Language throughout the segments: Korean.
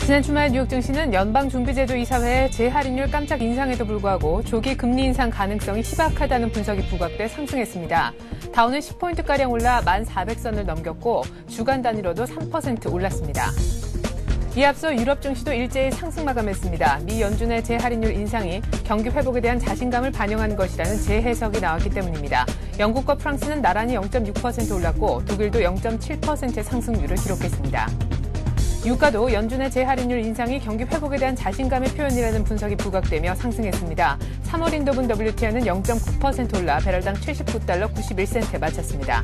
지난 주말 뉴욕 증시는 연방준비제도 이사회의 재할인율 깜짝 인상에도 불구하고 조기 금리 인상 가능성이 희박하다는 분석이 부각돼 상승했습니다. 다우는 10포인트가량 올라 1400선을 넘겼고 주간 단위로도 3% 올랐습니다. 이에 앞서 유럽 증시도 일제히 상승 마감했습니다. 미 연준의 재할인율 인상이 경기 회복에 대한 자신감을 반영한 것이라는 재해석이 나왔기 때문입니다. 영국과 프랑스는 나란히 0.6% 올랐고 독일도 0.7%의 상승률을 기록했습니다. 유가도 연준의 재할인율 인상이 경기 회복에 대한 자신감의 표현이라는 분석이 부각되며 상승했습니다. 3월 인도분 WTI는 0.9% 올라 배럴당 79달러 91센트에 마쳤습니다.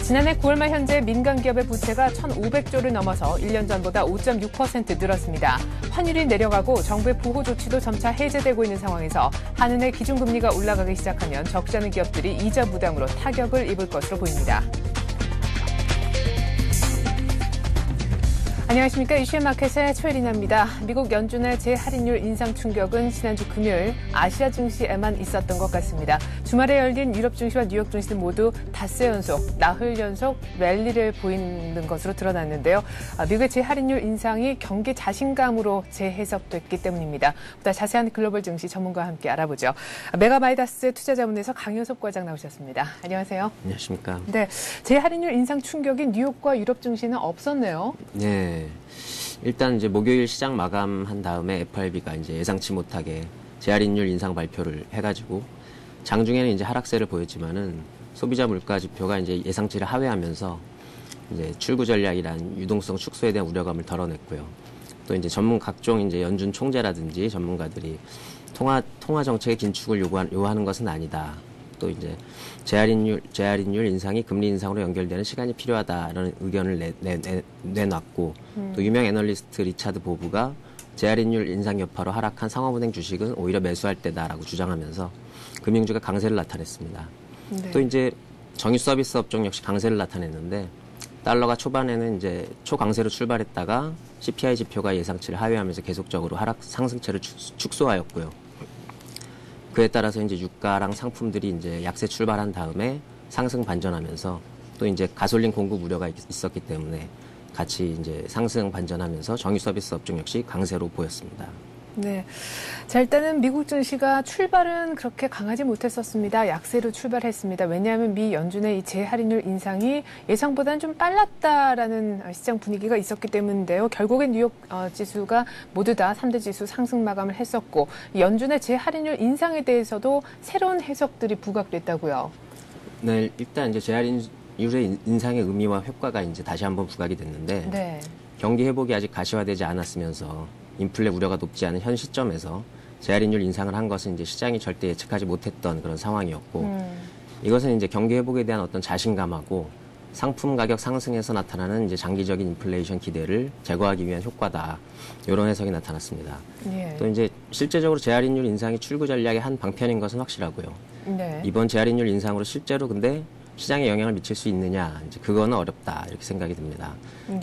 지난해 9월 말 현재 민간 기업의 부채가 1,500조를 넘어서 1년 전보다 5.6% 늘었습니다. 환율이 내려가고 정부의 보호 조치도 점차 해제되고 있는 상황에서 한은의 기준금리가 올라가기 시작하면 적지 않은 기업들이 이자 부담으로 타격을 입을 것으로 보입니다. 안녕하십니까. 이슈의 마켓의 최혜린입니다. 미국 연준의 재할인율 인상 충격은 지난주 금요일 아시아 증시에만 있었던 것 같습니다. 주말에 열린 유럽 증시와 뉴욕 증시는 모두 닷새 연속, 나흘 연속 랠리를 보이는 것으로 드러났는데요. 미국의 재할인율 인상이 경기 자신감으로 재해석됐기 때문입니다. 보다 자세한 글로벌 증시 전문가와 함께 알아보죠. 메가마이다스 투자자문에서 강효섭 과장 나오셨습니다. 안녕하세요. 안녕하십니까. 네, 재할인율 인상 충격이 뉴욕과 유럽 증시는 없었네요. 네. 일단 이제 목요일 시장 마감한 다음에 FRB가 이제 예상치 못하게 재할인율 인상 발표를 해가지고 장중에는 이제 하락세를 보였지만은 소비자 물가 지표가 이제 예상치를 하회하면서 이제 출구 전략이란 유동성 축소에 대한 우려감을 덜어냈고요. 또 이제 각종 이제 연준 총재라든지 전문가들이 통화 정책의 긴축을 요구하는 것은 아니다. 또 이제 재할인율 인상이 금리 인상으로 연결되는 시간이 필요하다라는 의견을 내놨고 또 유명 애널리스트 리차드 보브가 재할인율 인상 여파로 하락한 상업은행 주식은 오히려 매수할 때다라고 주장하면서 금융주가 강세를 나타냈습니다. 네. 또 이제 정유 서비스 업종 역시 강세를 나타냈는데 달러가 초반에는 이제 초강세로 출발했다가 CPI 지표가 예상치를 하회하면서 계속적으로 상승세를 축소하였고요. 그에 따라서 이제 유가랑 상품들이 이제 약세 출발한 다음에 상승 반전하면서 또 이제 가솔린 공급 우려가 있었기 때문에 같이 이제 상승 반전하면서 정유 서비스 업종 역시 강세로 보였습니다. 네. 자, 일단은 미국 증시가 출발은 그렇게 강하지 못했었습니다. 약세로 출발했습니다. 왜냐하면 미 연준의 이 재할인율 인상이 예상보다는 좀 빨랐다라는 시장 분위기가 있었기 때문인데요. 결국엔 뉴욕 지수가 모두 다 3대 지수 상승 마감을 했었고 연준의 재할인율 인상에 대해서도 새로운 해석들이 부각됐다고요. 네, 일단 이제 재할인율의 인상의 의미와 효과가 이제 다시 한번 부각이 됐는데 네. 경기 회복이 아직 가시화되지 않았으면서 인플레 우려가 높지 않은 현 시점에서 재할인율 인상을 한 것은 이제 시장이 절대 예측하지 못했던 그런 상황이었고 이것은 이제 경기 회복에 대한 어떤 자신감하고 상품 가격 상승에서 나타나는 이제 장기적인 인플레이션 기대를 제거하기 위한 효과다. 이런 해석이 나타났습니다. 예. 또 이제 실제적으로 재할인율 인상이 출구 전략의 한 방편인 것은 확실하고요. 네. 이번 재할인율 인상으로 실제로 근데 시장에 영향을 미칠 수 있느냐, 이제 그거는 어렵다 이렇게 생각이 듭니다.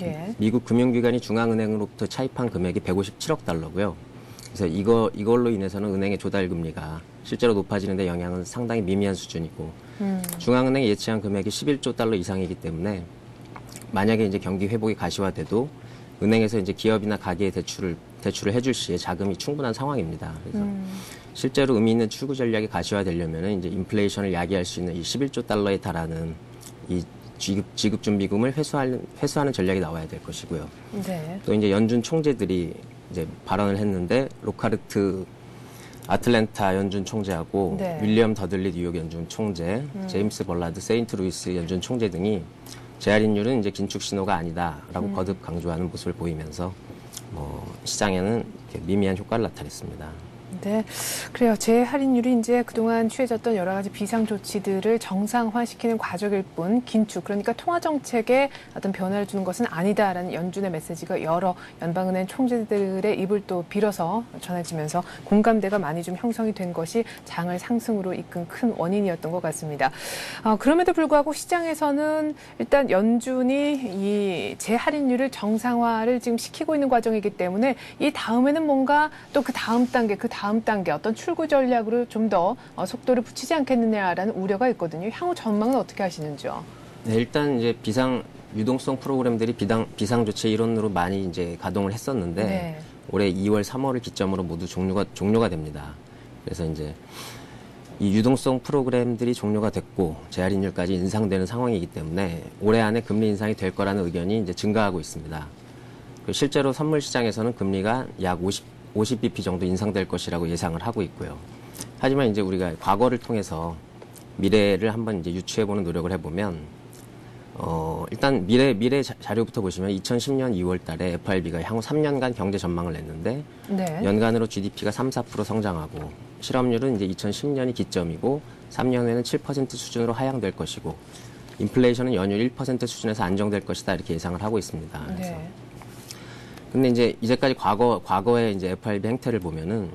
예. 미국 금융기관이 중앙은행으로부터 차입한 금액이 157억 달러고요. 그래서 이걸로 인해서는 은행의 조달 금리가 실제로 높아지는데 영향은 상당히 미미한 수준이고, 중앙은행이 예치한 금액이 11조 달러 이상이기 때문에 만약에 이제 경기 회복이 가시화돼도 은행에서 이제 기업이나 가게에 대출을 해줄 시에 자금이 충분한 상황입니다. 그래서 실제로 의미 있는 출구 전략이 가시화되려면 이제 인플레이션을 야기할 수 있는 이 11조 달러에 달하는 이 지급 준비금을 회수하는 전략이 나와야 될 것이고요. 네. 또 이제 연준 총재들이 이제 발언을 했는데 로카르트 아틀랜타 연준 총재하고 네. 윌리엄 더들리 뉴욕 연준 총재, 제임스 벌라드 세인트루이스 연준 총재 등이 재할인율은 이제 긴축 신호가 아니다라고 거듭 강조하는 모습을 보이면서 시장에는 이렇게 미미한 효과를 나타냈습니다. 네, 그래요. 재할인율이 이제 그동안 취해졌던 여러 가지 비상 조치들을 정상화시키는 과정일 뿐 긴축, 그러니까 통화 정책에 어떤 변화를 주는 것은 아니다라는 연준의 메시지가 여러 연방은행 총재들의 입을 또 빌어서 전해지면서 공감대가 많이 좀 형성이 된 것이 장을 상승으로 이끈 큰 원인이었던 것 같습니다. 그럼에도 불구하고 시장에서는 일단 연준이 이 재할인율을 정상화를 지금 시키고 있는 과정이기 때문에 이 다음에는 뭔가 또 그 다음 단계 어떤 출구 전략으로 좀 더 속도를 붙이지 않겠느냐라는 우려가 있거든요. 향후 전망은 어떻게 하시는지요? 네, 일단 이제 유동성 프로그램들이 비상조치 일원으로 많이 이제 가동을 했었는데 네. 올해 2월, 3월을 기점으로 모두 종료가 됩니다. 그래서 이제 이 유동성 프로그램들이 종료가 됐고 재할인율까지 인상되는 상황이기 때문에 올해 안에 금리 인상이 될 거라는 의견이 이제 증가하고 있습니다. 실제로 선물 시장에서는 금리가 약 50bp 정도 인상될 것이라고 예상을 하고 있고요. 하지만 이제 우리가 과거를 통해서 미래를 한번 이제 유추해보는 노력을 해보면, 일단 미래 자료부터 보시면 2010년 2월 달에 FRB가 향후 3년간 경제 전망을 냈는데, 네. 연간으로 GDP가 3-4% 성장하고, 실업률은 이제 2010년이 기점이고, 3년 후에는 7% 수준으로 하향될 것이고, 인플레이션은 연율 1% 수준에서 안정될 것이다, 이렇게 예상을 하고 있습니다. 그래서. 네. 근데 이제 이제까지 과거의 이제 FRB 행태를 보면은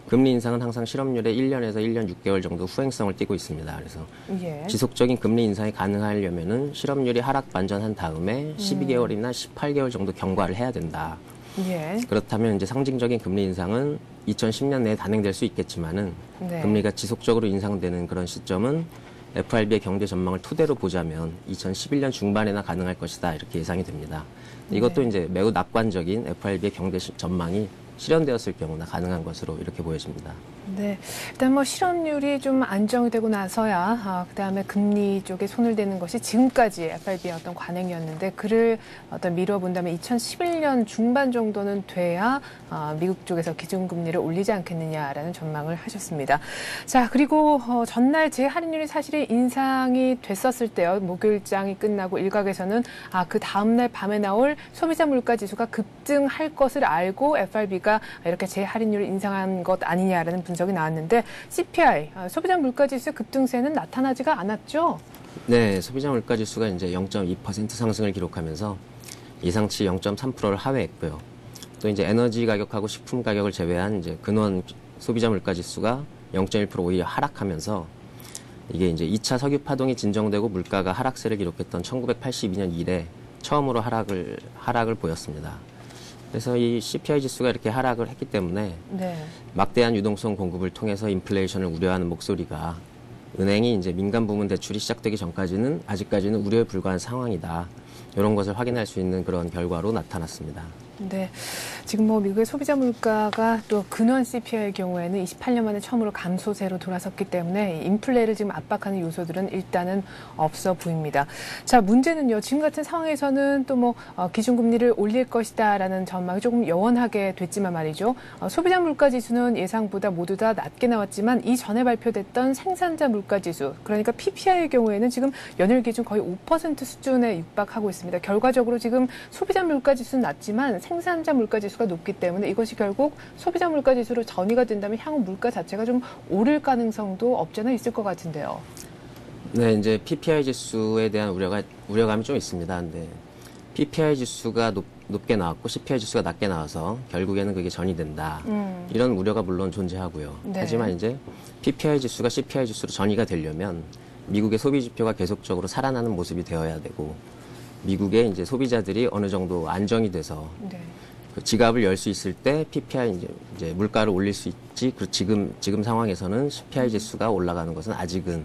금리 인상은 항상 실업률의 1년에서 1년 6개월 정도 후행성을 띠고 있습니다. 그래서 예. 지속적인 금리 인상이 가능하려면은 실업률이 하락 반전한 다음에 12개월이나 18개월 정도 경과를 해야 된다. 예. 그렇다면 이제 상징적인 금리 인상은 2010년 내에 단행될 수 있겠지만은 네. 금리가 지속적으로 인상되는 그런 시점은 FRB의 경제 전망을 토대로 보자면 2011년 중반에나 가능할 것이다, 이렇게 예상이 됩니다. 이것도 네. 이제 매우 낙관적인 FRB의 경제 전망이 실현되었을 경우나 가능한 것으로 이렇게 보여집니다. 네, 일단 뭐 실업률이 좀 안정이 되고 나서야 그다음에 금리 쪽에 손을 대는 것이 지금까지 FRB의 어떤 관행이었는데 그를 어떤 미뤄본다면 2011년 중반 정도는 돼야 미국 쪽에서 기준금리를 올리지 않겠느냐라는 전망을 하셨습니다. 자, 그리고 전날 재할인율이 사실은 인상이 됐었을 때요. 목요일장이 끝나고 일각에서는 그 다음날 밤에 나올 소비자 물가지수가 급등할 것을 알고 FRB가 이렇게 재할인율을 인상한 것 아니냐라는 분석이 나왔는데 CPI, 소비자 물가지수의 급등세는 나타나지가 않았죠? 네, 소비자 물가지수가 이제 0.2% 상승을 기록하면서 예상치 0.3%를 하회했고요. 또 이제 에너지 가격하고 식품 가격을 제외한 이제 근원 소비자 물가지수가 0.1% 오히려 하락하면서 이게 이제 2차 석유 파동이 진정되고 물가가 하락세를 기록했던 1982년 이래 처음으로 하락을 보였습니다. 그래서 이 CPI 지수가 이렇게 하락을 했기 때문에 네. 막대한 유동성 공급을 통해서 인플레이션을 우려하는 목소리가 은행이 이제 민간 부문 대출이 시작되기 전까지는 아직까지는 우려에 불과한 상황이다. 이런 것을 확인할 수 있는 그런 결과로 나타났습니다. 네, 지금 뭐 미국의 소비자 물가가 또 근원 CPI의 경우에는 28년 만에 처음으로 감소세로 돌아섰기 때문에 인플레를 지금 압박하는 요소들은 일단은 없어 보입니다. 자, 문제는요. 지금 같은 상황에서는 또 뭐 기준금리를 올릴 것이다라는 전망이 조금 여원하게 됐지만 말이죠. 소비자 물가지수는 예상보다 모두 다 낮게 나왔지만 이전에 발표됐던 생산자 물가지수, 그러니까 PPI의 경우에는 지금 연일 기준 거의 5% 수준에 육박하고 있습니다. 결과적으로 지금 소비자 물가지수는 낮지만 생산자 물가지수가 높기 때문에 이것이 결국 소비자 물가지수로 전이가 된다면 향후 물가 자체가 좀 오를 가능성도 없지 않아 있을 것 같은데요. 네, 이제 PPI 지수에 대한 우려감이 좀 있습니다. 근데 PPI 지수가 높게 나왔고 CPI 지수가 낮게 나와서 결국에는 그게 전이 된다. 이런 우려가 물론 존재하고요. 네. 하지만 이제 PPI 지수가 CPI 지수로 전이가 되려면 미국의 소비 지표가 계속적으로 살아나는 모습이 되어야 되고 미국의 이제 소비자들이 어느 정도 안정이 돼서 네. 그 지갑을 열 수 있을 때 PPI 이제 물가를 올릴 수 있지. 그 지금 상황에서는 CPI 지수가 올라가는 것은 아직은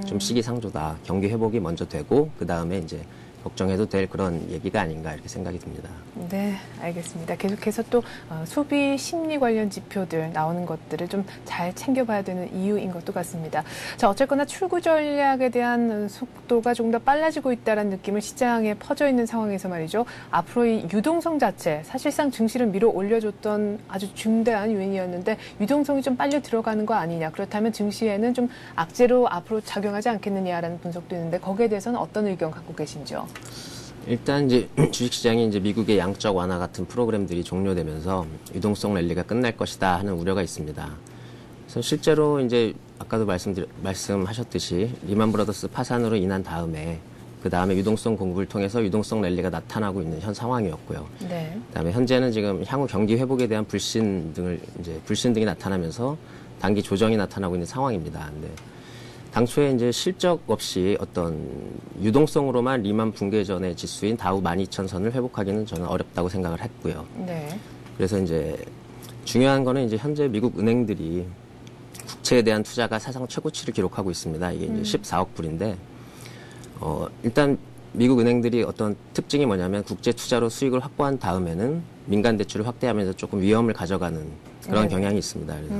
좀 시기상조다. 경기 회복이 먼저 되고 그 다음에 이제 걱정해도 될 그런 얘기가 아닌가 이렇게 생각이 듭니다. 네, 알겠습니다. 계속해서 또 소비 심리 관련 지표들 나오는 것들을 좀 잘 챙겨봐야 되는 이유인 것도 같습니다. 자, 어쨌거나 출구 전략에 대한 속도가 조금 더 빨라지고 있다는 느낌을 시장에 퍼져 있는 상황에서 말이죠. 앞으로 이 유동성 자체, 사실상 증시를 밀어 올려줬던 아주 중대한 요인이었는데 유동성이 좀 빨리 들어가는 거 아니냐. 그렇다면 증시에는 좀 악재로 앞으로 작용하지 않겠느냐라는 분석도 있는데 거기에 대해서는 어떤 의견 갖고 계신지요? 일단 이제 주식시장이 이제 미국의 양적 완화 같은 프로그램들이 종료되면서 유동성 랠리가 끝날 것이다 하는 우려가 있습니다. 그래서 실제로 이제 아까도 말씀하셨듯이 리만 브라더스 파산으로 인한 다음에 그 다음에 유동성 공급을 통해서 유동성 랠리가 나타나고 있는 현 상황이었고요. 네. 그다음에 현재는 지금 향후 경기 회복에 대한 불신 등이 나타나면서 단기 조정이 나타나고 있는 상황입니다. 근데 당초에 이제 실적 없이 어떤 유동성으로만 리만 붕괴 전의 지수인 다우 12,000선을 회복하기는 저는 어렵다고 생각을 했고요. 네. 그래서 이제 중요한 거는 이제 현재 미국 은행들이 국채에 대한 투자가 사상 최고치를 기록하고 있습니다. 이게 이제 14억 불인데, 일단 미국 은행들이 어떤 특징이 뭐냐면 국제 투자로 수익을 확보한 다음에는 민간 대출을 확대하면서 조금 위험을 가져가는 그런 경향이 있습니다. 그래서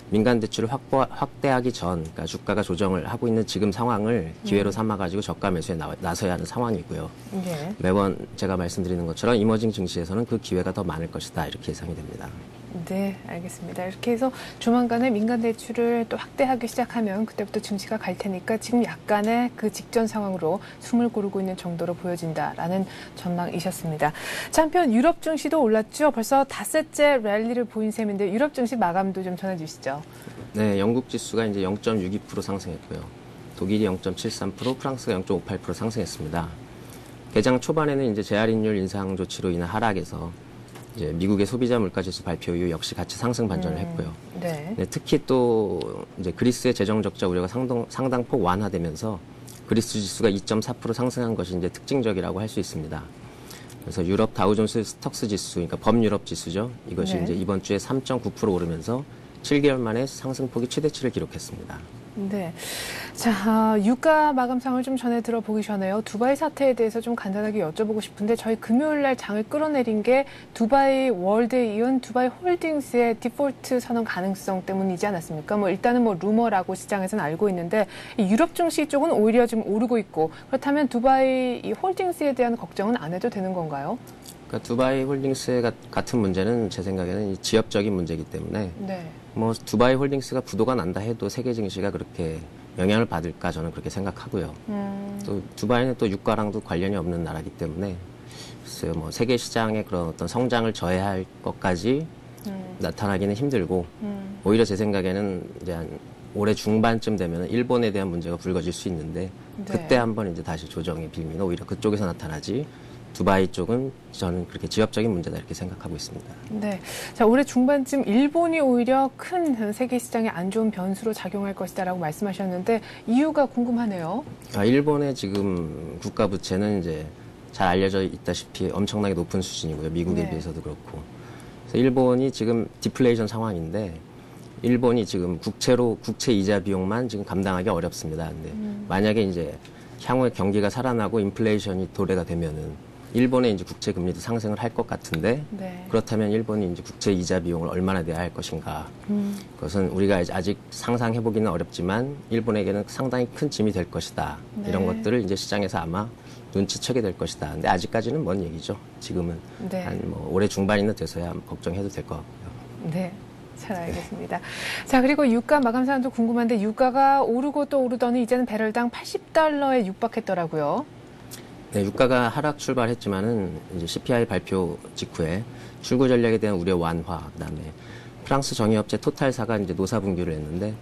민간 대출을 확대하기 전, 그러니까 주가가 조정을 하고 있는 지금 상황을 기회로 삼아가지고 저가 매수에 나서야 하는 상황이고요. 네. 매번 제가 말씀드리는 것처럼 이머징 증시에서는 그 기회가 더 많을 것이다 이렇게 예상이 됩니다. 네, 알겠습니다. 이렇게 해서 조만간에 민간 대출을 또 확대하기 시작하면 그때부터 증시가 갈 테니까 지금 약간의 그 직전 상황으로 숨을 고르고 있는 정도로 보여진다라는 전망이셨습니다. 자, 한편 유럽 증시도 올랐죠. 벌써 닷새째 랠리를 보인 셈인데 유럽 증시 마감도 좀 전해주시죠. 네, 영국 지수가 이제 0.62% 상승했고요. 독일이 0.73%, 프랑스가 0.58% 상승했습니다. 개장 초반에는 이제 재할인율 인상 조치로 인한 하락에서 이제 미국의 소비자 물가지수 발표 이후 역시 같이 상승 반전을 했고요. 네. 네, 특히 또 이제 그리스의 재정 적자 우려가 상당폭 완화되면서 그리스 지수가 2.4% 상승한 것이 이제 특징적이라고 할 수 있습니다. 그래서 유럽 다우존스 스톡스 지수, 그러니까 범유럽 지수죠. 이것이 네. 이제 이번 주에 3.9% 오르면서 7개월 만에 상승폭이 최대치를 기록했습니다. 네. 자, 유가 마감상을 좀 전해 들어보기 전에요. 두바이 사태에 대해서 좀 간단하게 여쭤보고 싶은데 저희 금요일 날 장을 끌어내린 게 두바이 월드에 이은 두바이 홀딩스의 디폴트 선언 가능성 때문이지 않았습니까? 뭐 일단은 뭐 루머라고 시장에서는 알고 있는데 유럽 증시 쪽은 오히려 좀 오르고 있고 그렇다면 두바이 이 홀딩스에 대한 걱정은 안 해도 되는 건가요? 그러니까 두바이 홀딩스 같은 문제는 제 생각에는 지역적인 문제이기 때문에 네. 뭐 두바이 홀딩스가 부도가 난다 해도 세계 증시가 그렇게 영향을 받을까 저는 그렇게 생각하고요. 또 두바이는 또 유가랑도 관련이 없는 나라이기 때문에 글쎄요, 뭐 세계 시장의 그런 어떤 성장을 저해할 것까지 나타나기는 힘들고 오히려 제 생각에는 이제 한 올해 중반쯤 되면 일본에 대한 문제가 불거질 수 있는데 네. 그때 한번 이제 다시 조정의 빌미는 오히려 그쪽에서 나타나지. 두바이 쪽은 저는 그렇게 지역적인 문제다 이렇게 생각하고 있습니다. 네, 자 올해 중반쯤 일본이 오히려 큰 세계 시장에 안 좋은 변수로 작용할 것이다라고 말씀하셨는데 이유가 궁금하네요. 일본의 지금 국가 부채는 이제 잘 알려져 있다시피 엄청나게 높은 수준이고요. 미국에 네. 비해서도 그렇고. 그래서 일본이 지금 디플레이션 상황인데 일본이 지금 국채 이자 비용만 지금 감당하기 어렵습니다. 근데 만약에 이제 향후에 경기가 살아나고 인플레이션이 도래가 되면은 일본의 이제 국채 금리도 상승을 할 것 같은데 네. 그렇다면 일본이 이제 국채 이자 비용을 얼마나 내야 할 것인가. 그것은 우리가 아직 상상해 보기는 어렵지만 일본에게는 상당히 큰 짐이 될 것이다. 네. 이런 것들을 이제 시장에서 아마 눈치채게 될 것이다. 근데 아직까지는 먼 얘기죠. 지금은 네. 한 뭐 올해 중반이나 돼서야 걱정해도 될 것 같고요. 네. 잘 알겠습니다. 자, 그리고 유가 마감 사안도 궁금한데 유가가 오르고 또 오르더니 이제는 배럴당 $80에 육박했더라고요. 네, 유가가 하락 출발했지만은 이제 CPI 발표 직후에 출구 전략에 대한 우려 완화, 그다음에 프랑스 정유업체 토탈사가 이제 노사 분규를 했는데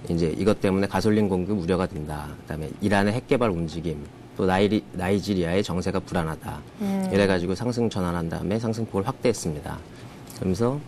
이제 이것 때문에 가솔린 공급 우려가 된다. 그다음에 이란의 핵 개발 움직임, 또 나이지리아의 정세가 불안하다. 이래가지고 상승 전환한 다음에 상승폭을 확대했습니다. 그러면서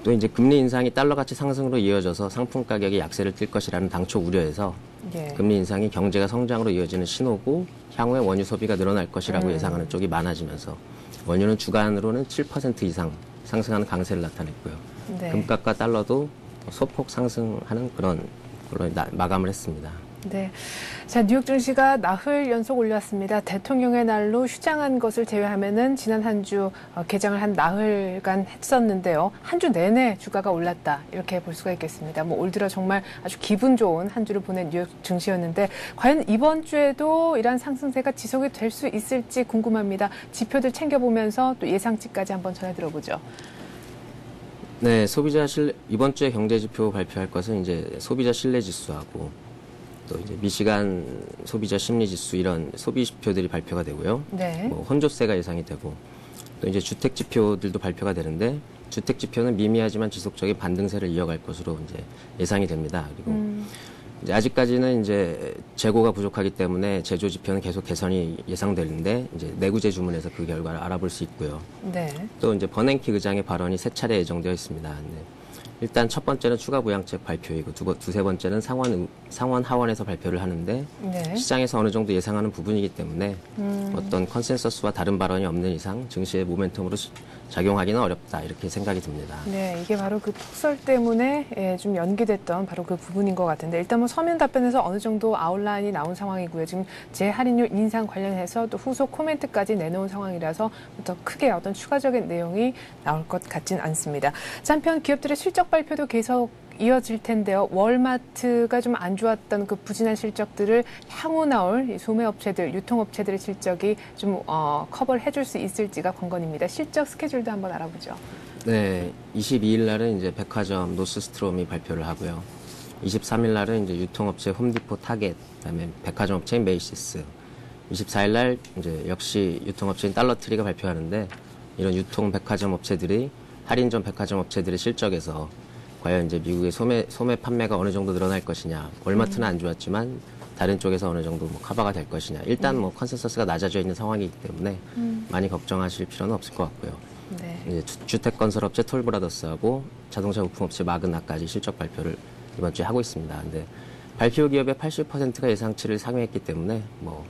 또 이제 금리 인상이 달러 가치 상승으로 이어져서 상품 가격이 약세를 띌 것이라는 당초 우려에서 예. 금리 인상이 경제가 성장으로 이어지는 신호고 향후에 원유 소비가 늘어날 것이라고 예상하는 쪽이 많아지면서 원유는 주간으로는 7% 이상 상승하는 강세를 나타냈고요. 네. 금값과 달러도 소폭 상승하는 그런 걸로 마감을 했습니다. 네. 자, 뉴욕 증시가 나흘 연속 올랐습니다. 대통령의 날로 휴장한 것을 제외하면은 지난 한 주 개장을 한 나흘간 했었는데요. 한 주 내내 주가가 올랐다. 이렇게 볼 수가 있겠습니다. 뭐 올 들어 정말 아주 기분 좋은 한 주를 보낸 뉴욕 증시였는데 과연 이번 주에도 이러한 상승세가 지속이 될 수 있을지 궁금합니다. 지표들 챙겨보면서 또 예상치까지 한번 전해 들어보죠. 네, 이번 주에 경제지표 발표할 것은 이제 소비자 신뢰지수하고 또 이제 미시간 소비자 심리지수 이런 소비 지표들이 발표가 되고요. 네. 뭐 혼조세가 예상이 되고 또 이제 주택 지표들도 발표가 되는데 주택 지표는 미미하지만 지속적인 반등세를 이어갈 것으로 이제 예상이 됩니다. 그리고 이제 아직까지는 이제 재고가 부족하기 때문에 제조 지표는 계속 개선이 예상되는데 이제 내구재 주문에서 그 결과를 알아볼 수 있고요. 네. 또 이제 버냉키 의장의 발언이 세 차례 예정되어 있습니다. 네. 일단 첫 번째는 추가 부양책 발표이고 두세 번째는 상원 하원에서 발표를 하는데 네. 시장에서 어느 정도 예상하는 부분이기 때문에 어떤 컨센서스와 다른 발언이 없는 이상 증시의 모멘텀으로 작용하기는 어렵다 이렇게 생각이 듭니다. 네, 이게 바로 그 폭설 때문에 좀 연기됐던 바로 그 부분인 것 같은데 일단 뭐 서면 답변에서 어느 정도 아웃라인이 나온 상황이고요. 지금 재할인율 인상 관련해서 또 후속 코멘트까지 내놓은 상황이라서 더 크게 어떤 추가적인 내용이 나올 것 같진 않습니다. 한편 기업들의 실적 발표도 계속 이어질 텐데요. 월마트가 좀 안 좋았던 그 부진한 실적들을 향후 나올 소매업체들, 유통업체들의 실적이 좀 커버를 해줄 수 있을지가 관건입니다. 실적 스케줄도 한번 알아보죠. 네, 22일 날은 이제 백화점 노스스트롬이 발표를 하고요. 23일 날은 이제 유통업체 홈디포 타겟, 그다음에 백화점업체인 메이시스. 24일 날 이제 역시 유통업체인 달러트리가 발표하는데 이런 유통 백화점 업체들이 할인점 백화점 업체들의 실적에서 과연 이제 미국의 소매 판매가 어느 정도 늘어날 것이냐. 월마트는 안 좋았지만 다른 쪽에서 어느 정도 뭐 커버가 될 것이냐. 일단 뭐 컨센서스가 낮아져 있는 상황이기 때문에 많이 걱정하실 필요는 없을 것 같고요. 네. 이제 주택건설업체 톨브라더스하고 자동차 부품업체 마그나까지 실적 발표를 이번 주에 하고 있습니다. 근데 발표 기업의 80%가 예상치를 상회했기 때문에 뭐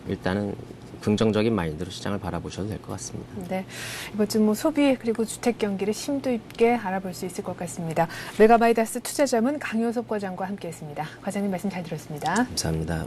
일단은 긍정적인 마인드로 시장을 바라보셔도 될 것 같습니다. 네, 이번 주 뭐 소비 그리고 주택 경기를 심도 있게 알아볼 수 있을 것 같습니다. 메가바이다스 투자자문 강효섭 과장과 함께했습니다. 과장님 말씀 잘 들었습니다. 감사합니다.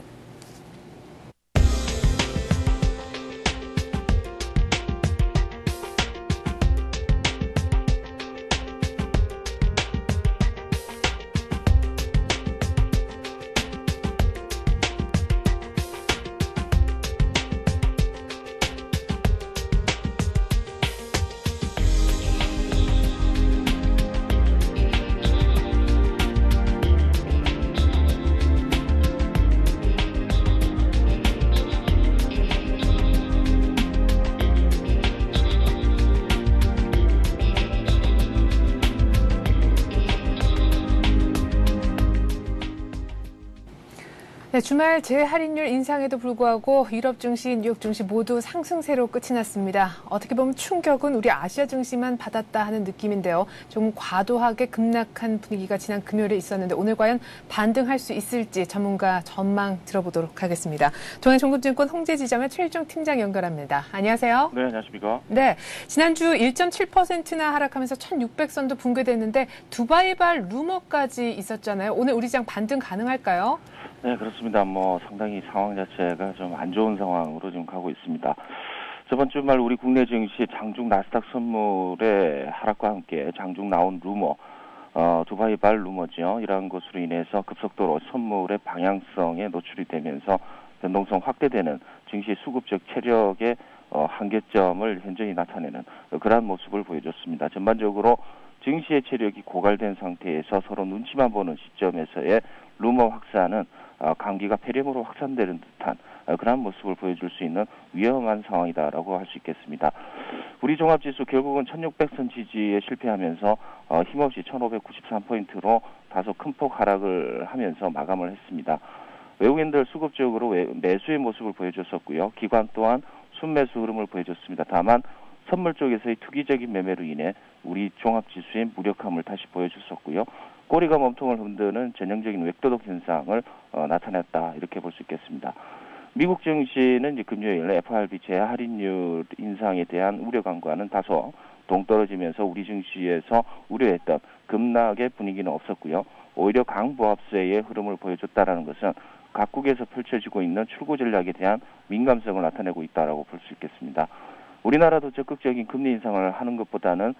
네, 주말 재할인율 인상에도 불구하고 유럽 증시, 뉴욕 증시 모두 상승세로 끝이 났습니다. 어떻게 보면 충격은 우리 아시아 증시만 받았다 하는 느낌인데요. 조금 과도하게 급락한 분위기가 지난 금요일에 있었는데 오늘 과연 반등할 수 있을지 전문가 전망 들어보도록 하겠습니다. 동행정금증권 홍제지점의 최일종 팀장 연결합니다. 안녕하세요. 네, 안녕하십니까. 네, 지난주 1.7%나 하락하면서 1,600선도 붕괴됐는데 두바이발 루머까지 있었잖아요. 오늘 우리 시장 반등 가능할까요? 네, 그렇습니다. 뭐 상당히 상황 자체가 좀 안 좋은 상황으로 지금 가고 있습니다. 저번 주말 우리 국내 증시 장중 나스닥 선물의 하락과 함께 장중 나온 루머, 두바이발 루머죠. 이러한 것으로 인해서 급속도로 선물의 방향성에 노출이 되면서 변동성 확대되는 증시 수급적 체력의 한계점을 현저히 나타내는 그러한 모습을 보여줬습니다. 전반적으로 증시의 체력이 고갈된 상태에서 서로 눈치만 보는 시점에서의 루머 확산은 감기가 폐렴으로 확산되는 듯한 그런 모습을 보여줄 수 있는 위험한 상황이다라고 할 수 있겠습니다. 우리 종합지수 결국은 1600선 지지에 실패하면서 힘없이 1593포인트로 다소 큰 폭 하락을 하면서 마감을 했습니다. 외국인들 수급적으로 매수의 모습을 보여줬었고요. 기관 또한 순매수 흐름을 보여줬습니다. 다만 선물 쪽에서의 투기적인 매매로 인해 우리 종합지수의 무력함을 다시 보여줬었고요. 꼬리가 몸통을 흔드는 전형적인 웹도덕 현상을 나타냈다 이렇게 볼 수 있겠습니다. 미국 증시는 이제 금요일 FRB 재할인율 인상에 대한 우려감과는 다소 동떨어지면서 우리 증시에서 우려했던 급락의 분위기는 없었고요. 오히려 강보합세의 흐름을 보여줬다라는 것은 각국에서 펼쳐지고 있는 출구 전략에 대한 민감성을 나타내고 있다라고 볼 수 있겠습니다. 우리나라도 적극적인 금리 인상을 하는 것보다는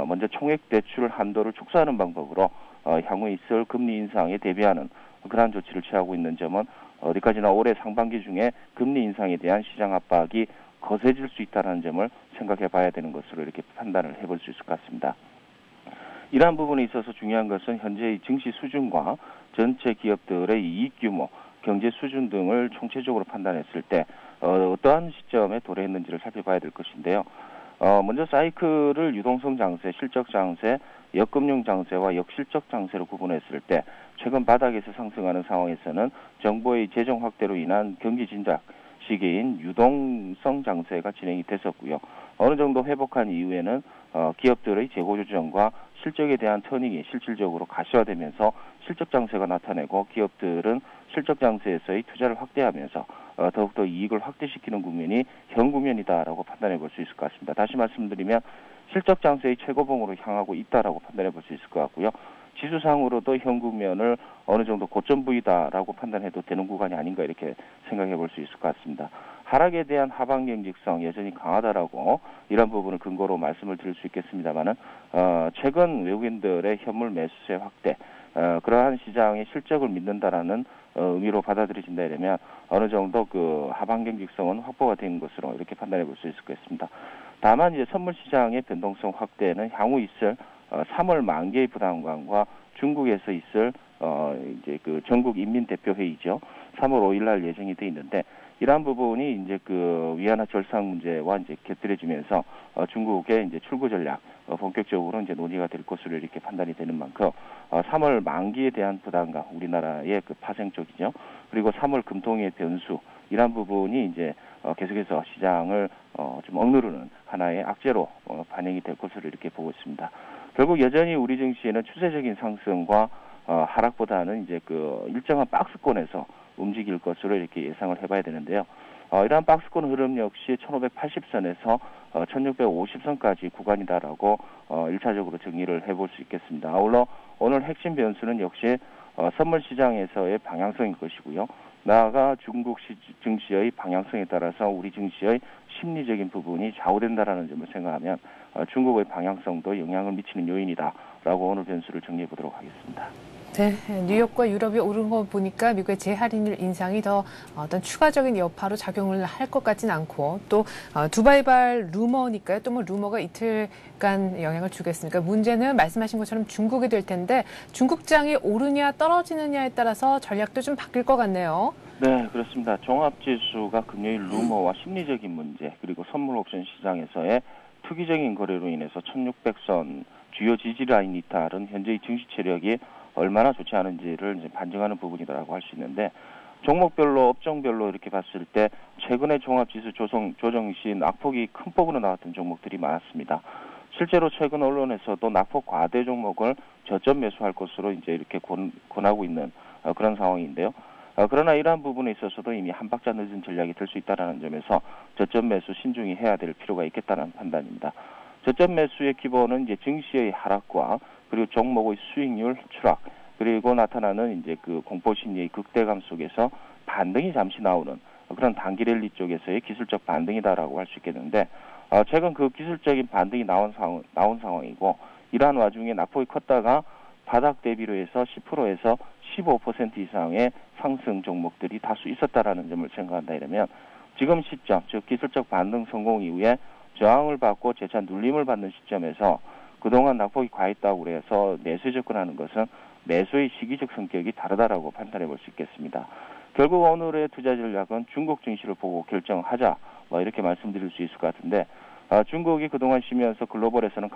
먼저 총액 대출 한도를 축소하는 방법으로 향후 있을 금리 인상에 대비하는 그러한 조치를 취하고 있는 점은 어디까지나 올해 상반기 중에 금리 인상에 대한 시장 압박이 거세질 수 있다는 점을 생각해 봐야 되는 것으로 이렇게 판단을 해볼 수 있을 것 같습니다. 이러한 부분에 있어서 중요한 것은 현재의 증시 수준과 전체 기업들의 이익 규모, 경제 수준 등을 총체적으로 판단했을 때 어떠한 시점에 도래했는지를 살펴봐야 될 것인데요. 먼저 사이클을 유동성 장세, 실적 장세, 역금융 장세와 역실적 장세로 구분했을 때 최근 바닥에서 상승하는 상황에서는 정부의 재정 확대로 인한 경기 진작 시기인 유동성 장세가 진행이 됐었고요. 어느 정도 회복한 이후에는 기업들의 재고 조정과 실적에 대한 터닝이 실질적으로 가시화되면서 실적 장세가 나타내고 기업들은 실적 장세에서의 투자를 확대하면서 더욱더 이익을 확대시키는 국면이 현 국면이다라고 판단해 볼 수 있을 것 같습니다. 다시 말씀드리면 실적 장세의 최고봉으로 향하고 있다라고 판단해 볼 수 있을 것 같고요. 지수상으로도 현 국면을 어느 정도 고점 부위다라고 판단해도 되는 구간이 아닌가 이렇게 생각해 볼 수 있을 것 같습니다. 하락에 대한 하방 경직성 여전히 강하다라고 이런 부분을 근거로 말씀을 드릴 수 있겠습니다만은 최근 외국인들의 현물 매수세 확대 그러한 시장의 실적을 믿는다라는 의미로 받아들여진다 이러면 어느 정도 그 하방 경직성은 확보가 된 것으로 이렇게 판단해 볼 수 있을 것 같습니다. 다만 이제 선물 시장의 변동성 확대는 향후 있을 3월 만기의 부담감과 중국에서 있을 이제 그 전국 인민대표회의죠. 3월 5일 날 예정이 돼 있는데 이러한 부분이 이제 그 위안화 절상 문제와 이제 곁들여지면서 중국의 이제 출구 전략 본격적으로 이제 논의가 될 것으로 이렇게 판단이 되는 만큼 3월 만기에 대한 부담감 우리나라의 그 파생 쪽이죠. 그리고 3월 금통의 변수 이러한 부분이 이제 계속해서 시장을 좀 억누르는 하나의 악재로 반영이 될 것으로 이렇게 보고 있습니다. 결국 여전히 우리 증시에는 추세적인 상승과 하락보다는 이제 그 일정한 박스권에서 움직일 것으로 이렇게 예상을 해봐야 되는데요. 이러한 박스권 흐름 역시 1580선에서 1650선까지 구간이다라고 1차적으로 정리를 해볼 수 있겠습니다. 아울러 오늘 핵심 변수는 역시 선물 시장에서의 방향성일 것이고요. 나아가 중국 증시의 방향성에 따라서 우리 증시의 심리적인 부분이 좌우된다라는 점을 생각하면 중국의 방향성도 영향을 미치는 요인이다라고 오늘 변수를 정리해 보도록 하겠습니다. 네, 뉴욕과 유럽이 오른 거 보니까 미국의 재할인율 인상이 더 어떤 추가적인 여파로 작용을 할 것 같진 않고 또 두바이발 루머니까요. 또 뭐 루머가 이틀간 영향을 주겠습니까? 문제는 말씀하신 것처럼 중국이 될 텐데 중국장이 오르냐 떨어지느냐에 따라서 전략도 좀 바뀔 것 같네요. 네, 그렇습니다. 종합지수가 금요일 루머와 심리적인 문제 그리고 선물 옵션 시장에서의 투기적인 거래로 인해서 1600선 주요 지지 라인이 따른 현재의 증시 체력이 얼마나 좋지 않은지를 이제 반증하는 부분이라고 할 수 있는데 종목별로 업종별로 이렇게 봤을 때 최근에 종합지수 조정 시 낙폭이 큰 폭으로 나왔던 종목들이 많았습니다. 실제로 최근 언론에서도 낙폭 과대 종목을 저점 매수할 것으로 이제 이렇게 권하고 있는 그런 상황인데요. 그러나 이러한 부분에 있어서도 이미 한 박자 늦은 전략이 될 수 있다는 점에서 저점 매수 신중히 해야 될 필요가 있겠다는 판단입니다. 저점 매수의 기본은 이제 증시의 하락과 그리고 종목의 수익률 추락 그리고 나타나는 이제 그 공포 심리의 극대감 속에서 반등이 잠시 나오는 그런 단기 랠리 쪽에서의 기술적 반등이다라고 할 수 있겠는데 최근 그 기술적인 반등이 나온 상황이고 이러한 와중에 낙폭이 컸다가 바닥 대비로 해서 10%에서 15% 이상의 상승 종목들이 다수 있었다라는 점을 생각한다 이러면 지금 시점, 즉 기술적 반등 성공 이후에 저항을 받고 재차 눌림을 받는 시점에서 그동안 낙폭이 과했다고 해서 매수에 접근하는 것은 매수의 시기적 성격이 다르다라고 판단해 볼 수 있겠습니다. 결국 오늘의 투자 전략은 중국 증시를 보고 결정하자 이렇게 말씀드릴 수 있을 것 같은데 중국이 그동안 쉬면서 글로벌에서는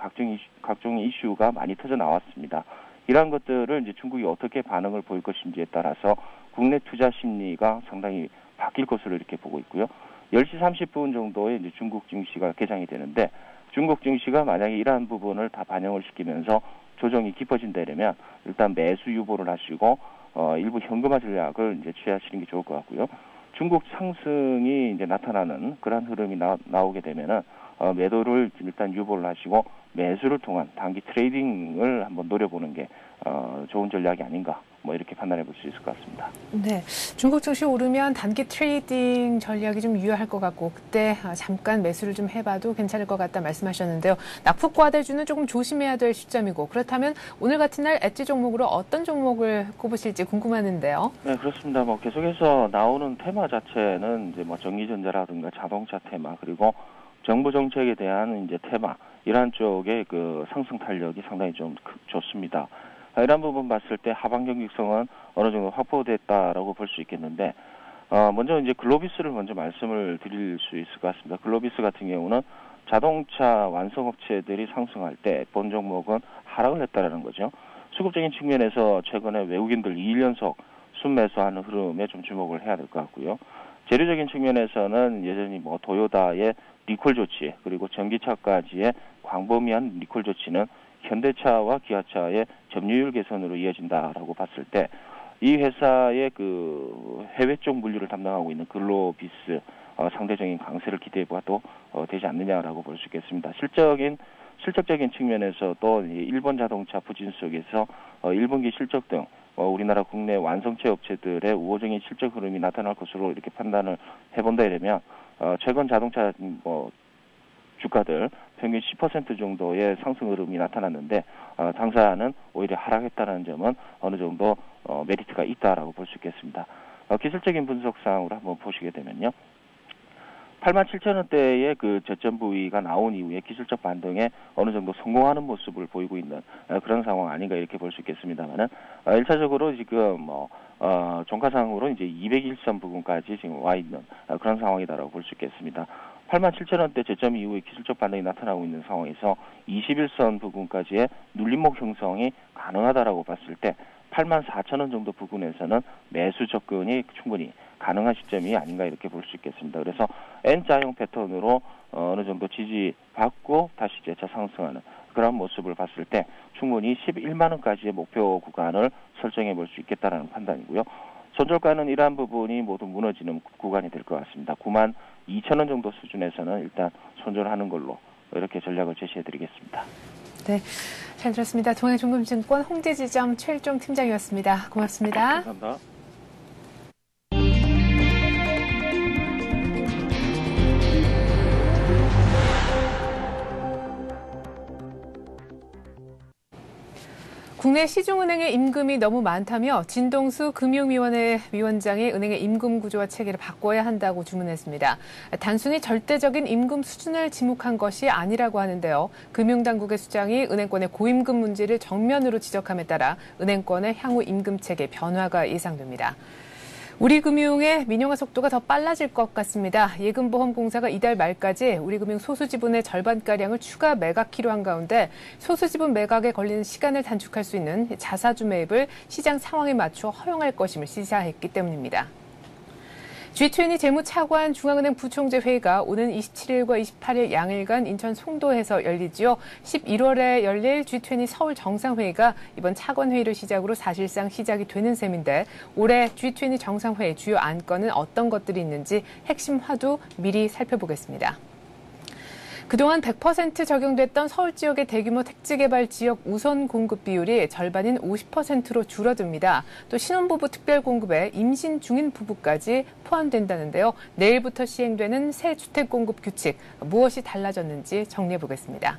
각종 이슈가 많이 터져 나왔습니다. 이러한 것들을 이제 중국이 어떻게 반응을 보일 것인지에 따라서 국내 투자 심리가 상당히 바뀔 것으로 이렇게 보고 있고요. 10시 30분 정도에 이제 중국 증시가 개장이 되는데 중국 증시가 만약에 이러한 부분을 다 반영을 시키면서 조정이 깊어진다면 일단 매수 유보를 하시고 일부 현금화 전략을 이제 취하시는 게 좋을 것 같고요. 중국 상승이 이제 나타나는 그런 흐름이 나오게 되면은 매도를 일단 유보를 하시고 매수를 통한 단기 트레이딩을 한번 노려보는 게 좋은 전략이 아닌가 이렇게 판단해 볼 수 있을 것 같습니다. 네, 중국 증시 오르면 단기 트레이딩 전략이 좀 유효할 것 같고 그때 잠깐 매수를 좀 해봐도 괜찮을 것 같다 말씀하셨는데요. 낙폭 과대주는 조금 조심해야 될 시점이고 그렇다면 오늘 같은 날 엣지 종목으로 어떤 종목을 꼽으실지 궁금하는데요. 네, 그렇습니다. 계속해서 나오는 테마 자체는 이제 전기전자라든가 자동차 테마 그리고 정부 정책에 대한 이제 테마 이러한 쪽의 그 상승 탄력이 상당히 좀 좋습니다. 이런 부분 봤을 때 하방 경직성은 어느 정도 확보됐다라고 볼 수 있겠는데 먼저 이제 글로비스를 먼저 말씀을 드릴 수 있을 것 같습니다. 글로비스 같은 경우는 자동차 완성업체들이 상승할 때 본 종목은 하락을 했다라는 거죠. 수급적인 측면에서 최근에 외국인들 2일 연속 순매수하는 흐름에 좀 주목을 해야 될 것 같고요. 재료적인 측면에서는 여전히 뭐 도요다의 리콜 조치 그리고 전기차까지의 광범위한 리콜 조치는 현대차와 기아차의 점유율 개선으로 이어진다라고 봤을 때 이 회사의 그 해외 쪽 물류를 담당하고 있는 글로비스 상대적인 강세를 기대해봐도 되지 않느냐라고 볼 수 있겠습니다. 실적적인 측면에서도 일본 자동차 부진 속에서 1분기 실적 등 우리나라 국내 완성체 업체들의 우호적인 실적 흐름이 나타날 것으로 이렇게 판단을 해본다 이러면 최근 자동차 주가들 평균 10% 정도의 상승 흐름이 나타났는데 당사는 오히려 하락했다는 점은 어느 정도 메리트가 있다라고 볼 수 있겠습니다. 기술적인 분석상으로 한번 보시게 되면요. 87,000원대의 그 저점 부위가 나온 이후에 기술적 반등에 어느 정도 성공하는 모습을 보이고 있는 그런 상황 아닌가 이렇게 볼 수 있겠습니다만은 1차적으로 지금 종가상으로 이제 201선 부근까지 지금 와 있는 그런 상황이다라고 볼 수 있겠습니다. 87,000원대 저점 이후에 기술적 반등이 나타나고 있는 상황에서 21선 부근까지의 눌림목 형성이 가능하다라고 봤을 때 84,000원 정도 부근에서는 매수 접근이 충분히 가능한 시점이 아닌가 이렇게 볼 수 있겠습니다. 그래서 N자형 패턴으로 어느 정도 지지받고 다시 재차 상승하는 그런 모습을 봤을 때 충분히 11만 원까지의 목표 구간을 설정해 볼 수 있겠다라는 판단이고요. 손절가는 이러한 부분이 모두 무너지는 구간이 될 것 같습니다. 9만 2천 원 정도 수준에서는 일단 손절하는 걸로 이렇게 전략을 제시해 드리겠습니다. 네, 잘 들었습니다. 동해종금증권 홍제지점 최일종 팀장이었습니다. 고맙습니다. 감사합니다. 국내 시중은행의 임금이 너무 많다며 진동수 금융위원회 위원장이 은행의 임금 구조와 체계를 바꿔야 한다고 주문했습니다. 단순히 절대적인 임금 수준을 지목한 것이 아니라고 하는데요. 금융당국의 수장이 은행권의 고임금 문제를 정면으로 지적함에 따라 은행권의 향후 임금 체계 변화가 예상됩니다. 우리 금융의 민영화 속도가 더 빨라질 것 같습니다. 예금보험공사가 이달 말까지 우리금융 소수지분의 절반가량을 추가 매각키로 한 가운데 소수지분 매각에 걸리는 시간을 단축할 수 있는 자사주 매입을 시장 상황에 맞춰 허용할 것임을 시사했기 때문입니다. G20 재무차관 중앙은행 부총재 회의가 오는 27일과 28일 양일간 인천 송도에서 열리지요. 11월에 열릴 G20 서울 정상회의가 이번 차관회의를 시작으로 사실상 시작이 되는 셈인데 올해 G20 정상회의 주요 안건은 어떤 것들이 있는지 핵심 화두 미리 살펴보겠습니다. 그동안 100% 적용됐던 서울 지역의 대규모 택지개발 지역 우선 공급 비율이 절반인 50%로 줄어듭니다. 또 신혼부부 특별공급에 임신 중인 부부까지 포함된다는데요. 내일부터 시행되는 새 주택공급 규칙, 무엇이 달라졌는지 정리해보겠습니다.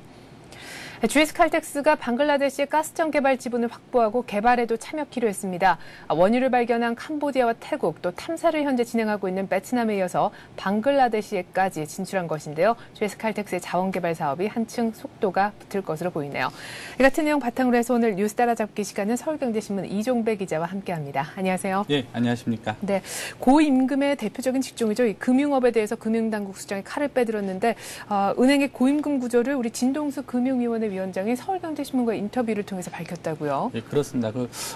GS칼텍스가 방글라데시의 가스정 개발 지분을 확보하고 개발에도 참여키로 했습니다. 원유를 발견한 캄보디아와 태국, 또 탐사를 현재 진행하고 있는 베트남에 이어서 방글라데시에까지 진출한 것인데요. GS칼텍스의 자원개발 사업이 한층 속도가 붙을 것으로 보이네요. 이 같은 내용 바탕으로 해서 오늘 뉴스 따라잡기 시간은 서울경제신문 이종배 기자와 함께합니다. 안녕하세요. 네, 안녕하십니까. 네, 고임금의 대표적인 직종이죠. 이 금융업에 대해서 금융당국 수장이 칼을 빼들었는데 은행의 고임금 구조를 우리 진동수 금융위원회 위원장이 서울경제신문과 인터뷰를 통해서 밝혔다고요? 네, 그렇습니다.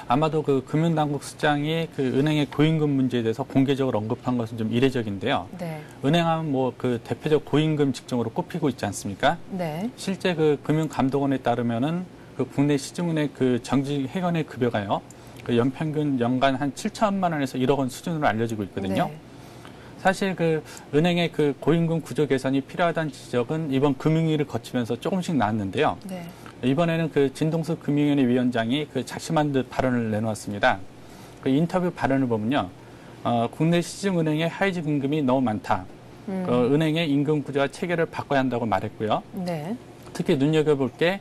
아마도 금융당국 수장이 은행의 고임금 문제에 대해서 공개적으로 언급한 것은 좀 이례적인데요. 네. 은행은 대표적 고임금 직종으로 꼽히고 있지 않습니까? 네. 실제 금융감독원에 따르면은 국내 시중은행 정직 회원의 급여가요. 연평균 연간 한 7천만 원에서 1억 원 수준으로 알려지고 있거든요. 네. 사실 은행의 고임금 구조 개선이 필요하다는 지적은 이번 금융위를 거치면서 조금씩 나왔는데요. 네. 이번에는 진동수 금융위원회 위원장이 작심한 듯 발언을 내놓았습니다. 인터뷰 발언을 보면요. 국내 시중은행의 하위직 임금이 너무 많다. 은행의 임금 구조와 체계를 바꿔야 한다고 말했고요. 네. 특히 눈여겨볼 게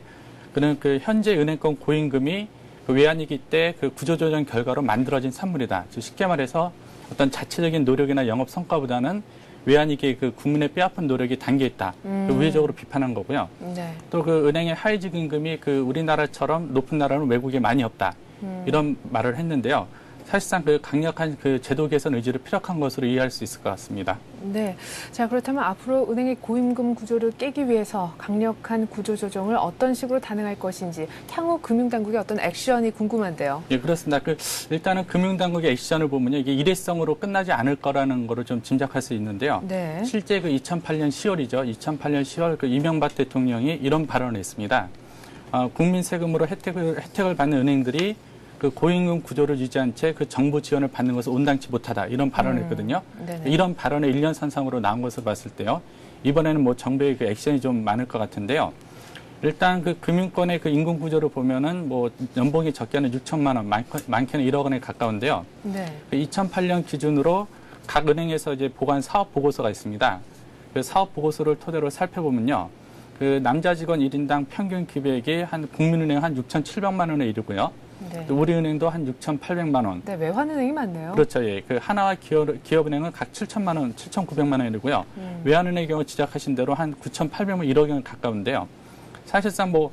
그는 현재 은행권 고임금이 외환위기 때 구조조정 결과로 만들어진 산물이다. 즉 쉽게 말해서 어떤 자체적인 노력이나 영업 성과보다는 외환위기에 국민의 뼈아픈 노력이 담겨있다. 우회적으로 비판한 거고요. 네. 또 은행의 하위직 임금이 우리나라처럼 높은 나라는 외국에 많이 없다. 이런 말을 했는데요. 사실상 그 강력한 그 제도 개선 의지를 피력한 것으로 이해할 수 있을 것 같습니다. 네. 자, 그렇다면 앞으로 은행의 고임금 구조를 깨기 위해서 강력한 구조 조정을 어떤 식으로 단행할 것인지 향후 금융당국의 어떤 액션이 궁금한데요. 예, 그렇습니다. 일단은 금융당국의 액션을 보면요. 이게 일회성으로 끝나지 않을 거라는 거를 좀 짐작할 수 있는데요. 네. 실제 그 2008년 10월이죠. 2008년 10월 그 이명박 대통령이 이런 발언을 했습니다. 국민 세금으로 혜택을 받는 은행들이 그 고임금 구조를 유지한 채 그 정부 지원을 받는 것을 온당치 못하다 이런 발언을 했거든요. 이런 발언의 일련선상으로 나온 것을 봤을 때요. 이번에는 뭐 정부의 그 액션이 좀 많을 것 같은데요. 일단 그 금융권의 그 임금 구조를 보면은 뭐 연봉이 적게는 6천만 원, 많게는 1억 원에 가까운데요. 네. 그 2008년 기준으로 각 은행에서 이제 보관 사업 보고서가 있습니다. 그 사업 보고서를 토대로 살펴보면요. 그 남자 직원 1인당 평균 기백이 국민은행 한 6,700만 원에 이르고요. 네. 우리은행도 한 6,800만 원. 네, 외환은행이 많네요. 그렇죠. 예. 그 하나와 기업은행은 각 7천만 원, 7,900만 원이고요. 외환은행의 경우 지적하신 대로 한 9,800만 1억 원 가까운데요. 사실상 뭐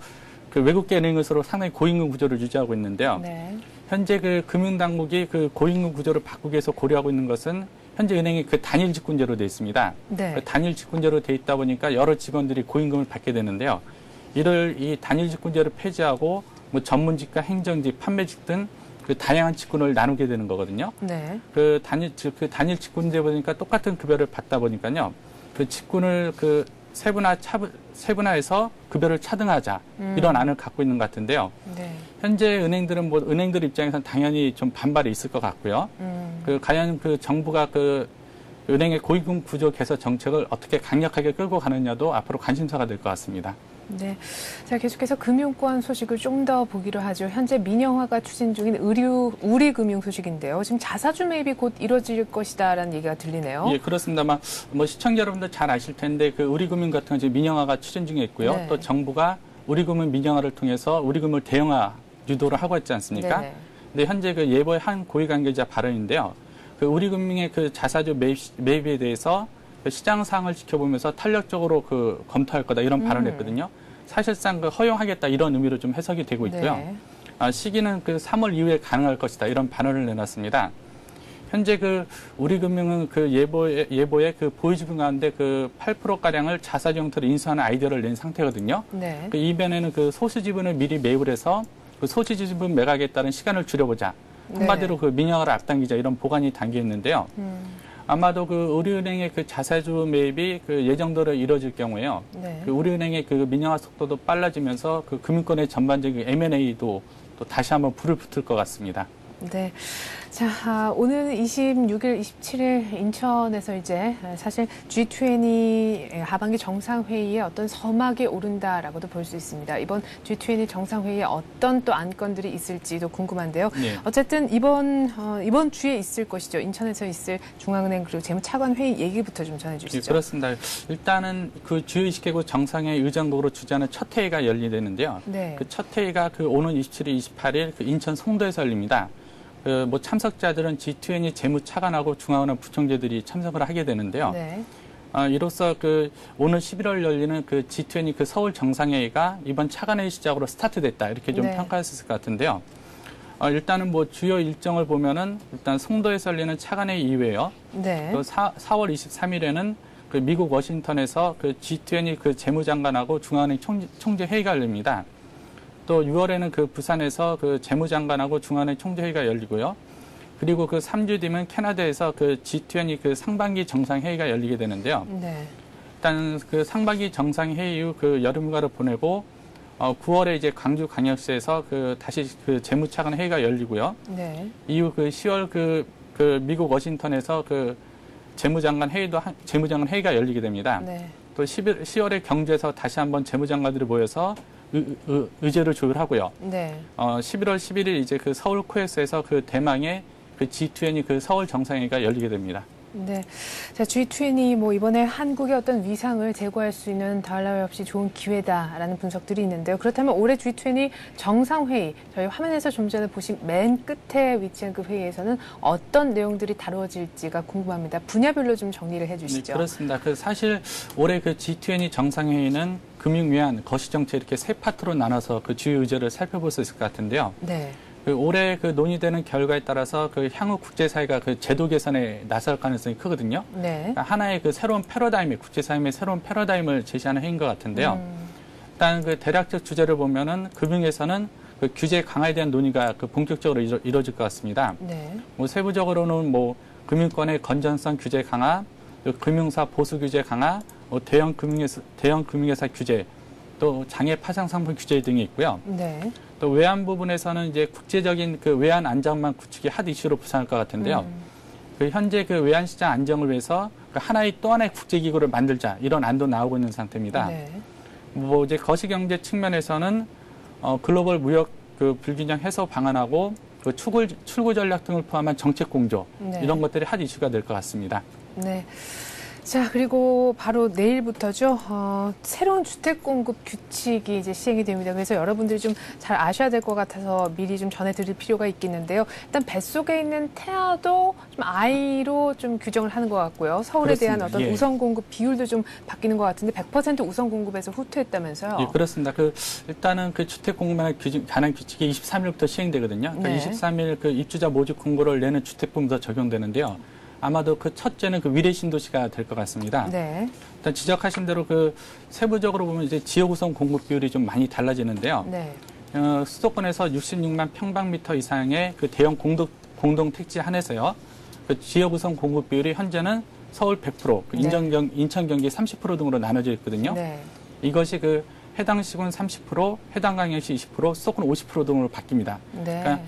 그 외국계 은행으로 상당히 고임금 구조를 유지하고 있는데요. 네. 현재 그 금융당국이 그 고임금 구조를 바꾸기 위해서 고려하고 있는 것은 현재 은행이 그 단일 직군제로 되어 있습니다. 네. 그 단일 직군제로 되어 있다 보니까 여러 직원들이 고임금을 받게 되는데요. 이 단일 직군제를 폐지하고 뭐 전문직과 행정직, 판매직 등 그 다양한 직군을 나누게 되는 거거든요. 네. 그 단일 직군제 보니까 똑같은 급여를 받다 보니까요. 그 직군을 그 세분화해서 급여를 차등하자 이런 안을 갖고 있는 것 같은데요. 네. 현재 은행들은 뭐 은행들 입장에서는 당연히 좀 반발이 있을 것 같고요. 그 과연 그 정부가 그 은행의 고임금 구조 개선 정책을 어떻게 강력하게 끌고 가느냐도 앞으로 관심사가 될 것 같습니다. 네. 자, 계속해서 금융권 소식을 좀 더 보기로 하죠. 현재 민영화가 추진 중인 우리금융 소식인데요. 지금 자사주 매입이 곧 이루어질 것이다라는 얘기가 들리네요. 예, 그렇습니다만 뭐 시청자 여러분들 잘 아실 텐데 그 우리금융 같은 건 지금 민영화가 추진 중에 있고요. 네. 또 정부가 우리금융 민영화를 통해서 우리금융 대형화 유도를 하고 있지 않습니까? 네. 근데 현재 그 예보의 한 고위 관계자 발언인데요. 그 우리금융의 그 자사주 매입에 대해서 시장 상황을 지켜보면서 탄력적으로 그 검토할 거다 이런 발언을 했거든요. 사실상 그 허용하겠다 이런 의미로 좀 해석이 되고 있고요. 네. 시기는 그 3월 이후에 가능할 것이다 이런 발언을 내놨습니다. 현재 그 우리금융은 그 예보에 그 보유지분 가운데 그 8% 가량을 자사주 형태로 인수하는 아이디어를 낸 상태거든요. 네. 그 이변에는 그 소수지분을 미리 매입을 해서 그 소수지분 매각에 따른 시간을 줄여보자. 한마디로 네. 그 민영화를 앞당기자 이런 보관이 담겨 있는데요. 아마도 그 우리은행의 그 자사주 매입이 그 예정대로 이루어질 경우에요. 네. 그 우리은행의 그 민영화 속도도 빨라지면서 그 금융권의 전반적인 M&A도 또 다시 한번 불을 붙을 것 같습니다. 네. 자, 오늘 26일, 27일 인천에서 이제 사실 G20 하반기 정상회의에 어떤 서막이 오른다라고도 볼 수 있습니다. 이번 G20 정상회의에 어떤 또 안건들이 있을지도 궁금한데요. 네. 어쨌든 이번 주에 있을 것이죠. 인천에서 있을 중앙은행 그리고 재무차관 회의 얘기부터 좀 전해주시죠. 네, 그렇습니다. 일단은 그 주요 20개국 정상회의 의장국으로 주재하는 첫 회의가 열리는데요. 네. 그 첫 회의가 그 오는 27일, 28일 그 인천 송도에서 열립니다. 뭐 참석자들은 G20 재무차관하고 중앙은행 부총재들이 참석을 하게 되는데요. 네. 이로써 그 오늘 11월 열리는 그 G20 그 서울 정상회의가 이번 차관회의 시작으로 스타트됐다 이렇게 좀 네. 평가할 수 있을 것 같은데요. 일단은 뭐 주요 일정을 보면은 일단 송도에서 열리는 차관회의 이후에요. 네. 또 4월 23일에는 그 미국 워싱턴에서 그 G20 그 재무장관하고 중앙은행 총재 회의가 열립니다. 또 6월에는 그 부산에서 그 재무장관하고 중앙은행 총재회의가 열리고요. 그리고 그 3주 뒤면 캐나다에서 그 G20 그 상반기 정상회의가 열리게 되는데요. 네. 일단 그 상반기 정상회의 이후 그 여름휴가를 보내고 9월에 이제 광주광역시에서 그 다시 그 재무차관 회의가 열리고요. 네. 이후 그 10월 그 미국 워싱턴에서 그 재무장관 회의가 열리게 됩니다. 네. 또 10월에 경주에서 다시 한번 재무장관들이 모여서 의제를 조율하고요. 네. 11월 11일 이제 그 서울 코엑스에서 그 대망의 그 G20 그 서울 정상회의가 열리게 됩니다. 네. 자, G20 뭐 이번에 한국의 어떤 위상을 제고할 수 있는 더할 나위 없이 좋은 기회다라는 분석들이 있는데요. 그렇다면 올해 G20 정상회의, 저희 화면에서 좀 전에 보신 맨 끝에 위치한 그 회의에서는 어떤 내용들이 다루어질지가 궁금합니다. 분야별로 좀 정리를 해주시죠. 네, 그렇습니다. 그 사실 올해 그 G20 정상회의는 금융 외환, 거시정책 이렇게 세 파트로 나눠서 그 주요 의제를 살펴볼 수 있을 것 같은데요. 네. 그 올해 그 논의되는 결과에 따라서 그 향후 국제사회가 그 제도 개선에 나설 가능성이 크거든요. 네. 그러니까 하나의 그 새로운 패러다임이 국제사회의 새로운 패러다임을 제시하는 해인 것 같은데요. 일단 그 대략적 주제를 보면은 금융에서는 그 규제 강화에 대한 논의가 그 본격적으로 이루어질 것 같습니다. 네. 뭐 세부적으로는 뭐 금융권의 건전성 규제 강화, 금융사 보수 규제 강화, 대형 금융회사 규제, 또 장애 파상 상품 규제 등이 있고요. 네. 또 외환 부분에서는 이제 국제적인 그 외환 안정망 구축이 핫 이슈로 부상할 것 같은데요. 그 현재 그 외환 시장 안정을 위해서 그 또 하나의 국제기구를 만들자 이런 안도 나오고 있는 상태입니다. 네. 뭐 이제 거시경제 측면에서는 글로벌 무역 그 불균형 해소 방안하고 그 출구 전략 등을 포함한 정책 공조 네. 이런 것들이 핫 이슈가 될 것 같습니다. 네. 자, 그리고 바로 내일부터죠. 새로운 주택 공급 규칙이 이제 시행이 됩니다. 그래서 여러분들이 좀 잘 아셔야 될 것 같아서 미리 좀 전해드릴 필요가 있겠는데요. 일단 뱃속에 있는 태아도 좀 아이로 좀 규정을 하는 것 같고요. 서울에 그렇습니다. 대한 어떤 예. 우선 공급 비율도 좀 바뀌는 것 같은데 100% 우선 공급에서 후퇴했다면서요? 예, 그렇습니다. 일단은 그 주택 공급에 관한 규칙이 23일부터 시행되거든요. 네. 23일 그 입주자 모집 공고를 내는 주택부부터 적용되는데요. 아마도 그 첫째는 그 위례 신도시가 될 것 같습니다. 네. 일단 지적하신 대로 그 세부적으로 보면 이제 지역 우선 공급 비율이 좀 많이 달라지는데요. 네. 수도권에서 66만 평방미터 이상의 그 대형 공동 택지 한해서요. 그 지역 우선 공급 비율이 현재는 서울 100%, 그 인천 경기 30% 등으로 나눠져 있거든요. 네. 이것이 그 해당 시군 30%, 해당 광역시 20%, 수도권 50% 등으로 바뀝니다. 네. 그러니까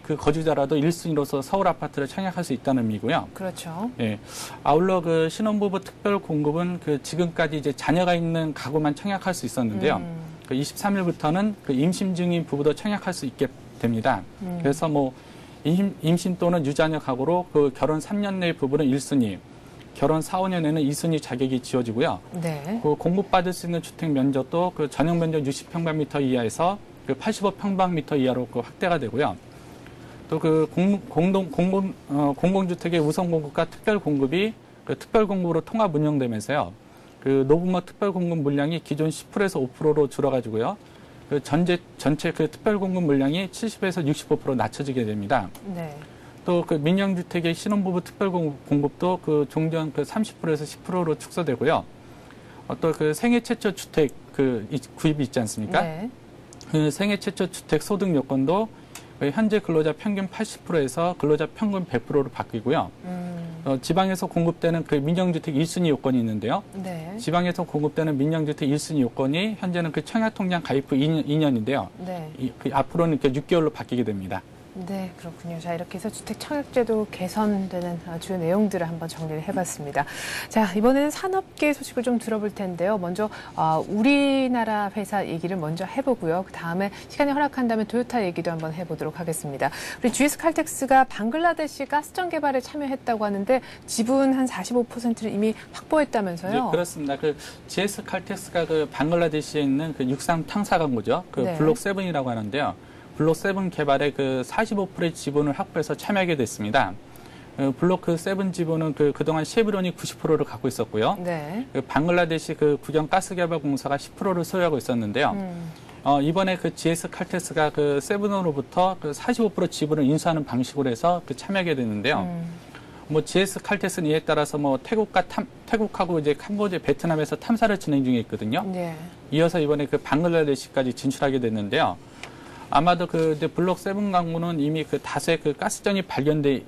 그 거주자라도 1순위로서 서울 아파트를 청약할 수 있다는 의미고요. 그렇죠. 예. 아울러 그 신혼부부 특별 공급은 그 지금까지 이제 자녀가 있는 가구만 청약할 수 있었는데요. 그 23일부터는 그 임신 중인 부부도 청약할 수 있게 됩니다. 그래서 뭐 임신 또는 유자녀 가구로 그 결혼 3년 내 부부는 1순위, 결혼 4, 5년에는 2순위 자격이 지어지고요. 네. 그 공급받을 수 있는 주택 면적도 그 전용 면적 60평방미터 이하에서 그 85평방미터 이하로 그 확대가 되고요. 또 그 공공주택의 우선 공급과 특별 공급이 그 특별 공급으로 통합 운영되면서요. 그 노부모 특별 공급 물량이 기존 10%에서 5%로 줄어가지고요. 그 전체 그 특별 공급 물량이 70에서 65% 낮춰지게 됩니다. 네. 또 그 민영주택의 신혼부부 특별 공급도 그 종전 그 30%에서 10%로 축소되고요. 또 그 생애 최초 주택 그 구입이 있지 않습니까? 네. 그 생애 최초 주택 소득 요건도 현재 근로자 평균 80%에서 근로자 평균 100%로 바뀌고요. 지방에서 공급되는 그 민영주택 1순위 요건이 있는데요. 네. 지방에서 공급되는 민영주택 1순위 요건이 현재는 그 청약통장 가입 후 2년인데요. 네. 앞으로는 6개월로 바뀌게 됩니다. 네, 그렇군요. 자, 이렇게 해서 주택 청약제도 개선되는 주요 내용들을 한번 정리를 해봤습니다. 자, 이번에는 산업계 소식을 좀 들어볼 텐데요. 먼저 우리나라 회사 얘기를 먼저 해보고요. 그 다음에 시간이 허락한다면 토요타 얘기도 한번 해보도록 하겠습니다. 우리 GS 칼텍스가 방글라데시 가스전 개발에 참여했다고 하는데 지분 한 45%를 이미 확보했다면서요? 네, 그렇습니다. 그 GS 칼텍스가 그 방글라데시에 있는 그 육상 탕사 광고죠. 그 네. 블록 7이라고 하는데요. 블록 7 개발에 그 45%의 지분을 확보해서 참여하게 됐습니다. 블록 7 지분은 그동안 쉐브론이 90%를 갖고 있었고요. 네. 방글라데시 그 국영 가스개발공사가 10%를 소유하고 있었는데요. 이번에 그 GS 칼텍스가 그 세븐으로부터 그 45% 지분을 인수하는 방식으로 해서 참여하게 됐는데요. 뭐 GS 칼텍스는 이에 따라서 뭐 태국하고 이제 캄보디아, 베트남에서 탐사를 진행 중에 있거든요. 네. 이어서 이번에 그 방글라데시까지 진출하게 됐는데요. 아마도 그 블록 7 광고는 이미 그 다수의 그 가스전이 발견돼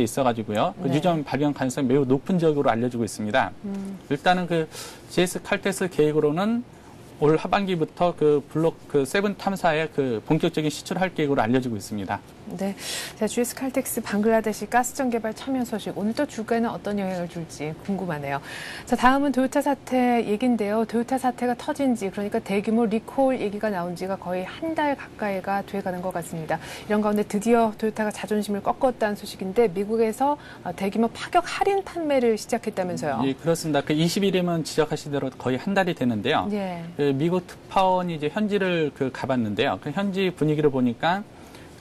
있어가지고요. 그 유전 발견 가능성이 매우 높은 지역으로 알려지고 있습니다. 일단은 그 GS 칼텍스 계획으로는 올 하반기부터 그 블록 7 탐사에 그 본격적인 시출할 계획으로 알려지고 있습니다. 네. 자, GS 칼텍스 방글라데시 가스전 개발 참여 소식. 오늘 또 주가에는 어떤 영향을 줄지 궁금하네요. 자, 다음은 도요타 사태 얘기인데요. 도요타 사태가 터진 지, 그러니까 대규모 리콜 얘기가 나온 지가 거의 한 달 가까이가 돼가는 것 같습니다. 이런 가운데 드디어 도요타가 자존심을 꺾었다는 소식인데 미국에서 대규모 파격 할인 판매를 시작했다면서요. 예, 그렇습니다. 그 20일이면 지적하신 대로 거의 한 달이 되는데요. 예. 그 미국 특파원이 이제 현지를 가봤는데요. 그 현지 분위기를 보니까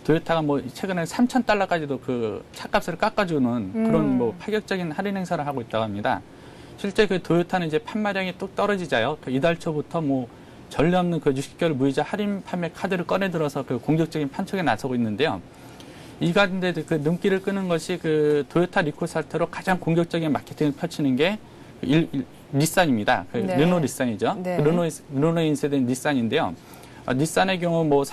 도요타가 뭐 최근에 $3,000까지도 그 차값을 깎아주는 그런 뭐 파격적인 할인 행사를 하고 있다고 합니다. 실제 그 도요타는 이제 판매량이 뚝 떨어지자요. 그 이달 초부터 뭐 전례 없는 그 60개월 무이자 할인 판매 카드를 꺼내 들어서 그 공격적인 판촉에 나서고 있는데요. 이 가운데 그 눈길을 끄는 것이 그 도요타 리콜 사태로 가장 공격적인 마케팅을 펼치는 게 닛산입니다. 그 네. 르노 닛산이죠. 네. 르노에 인쇄된 닛산인데요. 닛산의 경우 뭐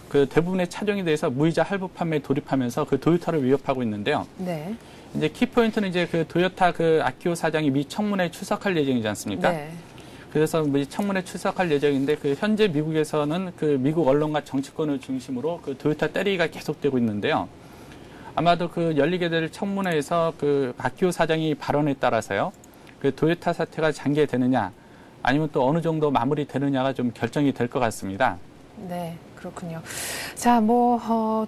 그 대부분의 차종에 대해서 무이자 할부 판매에 돌입하면서 그 도요타를 위협하고 있는데요. 네. 이제 키포인트는 이제 그 도요타 그 아키오 사장이 미 청문회에 출석할 예정이지 않습니까? 네. 그래서 미 청문회에 출석할 예정인데 그 현재 미국에서는 그 미국 언론과 정치권을 중심으로 그 도요타 때리기가 계속되고 있는데요. 아마도 그 열리게 될 청문회에서 그 아키오 사장이 발언에 따라서요. 그 도요타 사태가 장기화되느냐 아니면 또 어느 정도 마무리되느냐가 좀 결정이 될 것 같습니다. 네. 그렇군요. 자,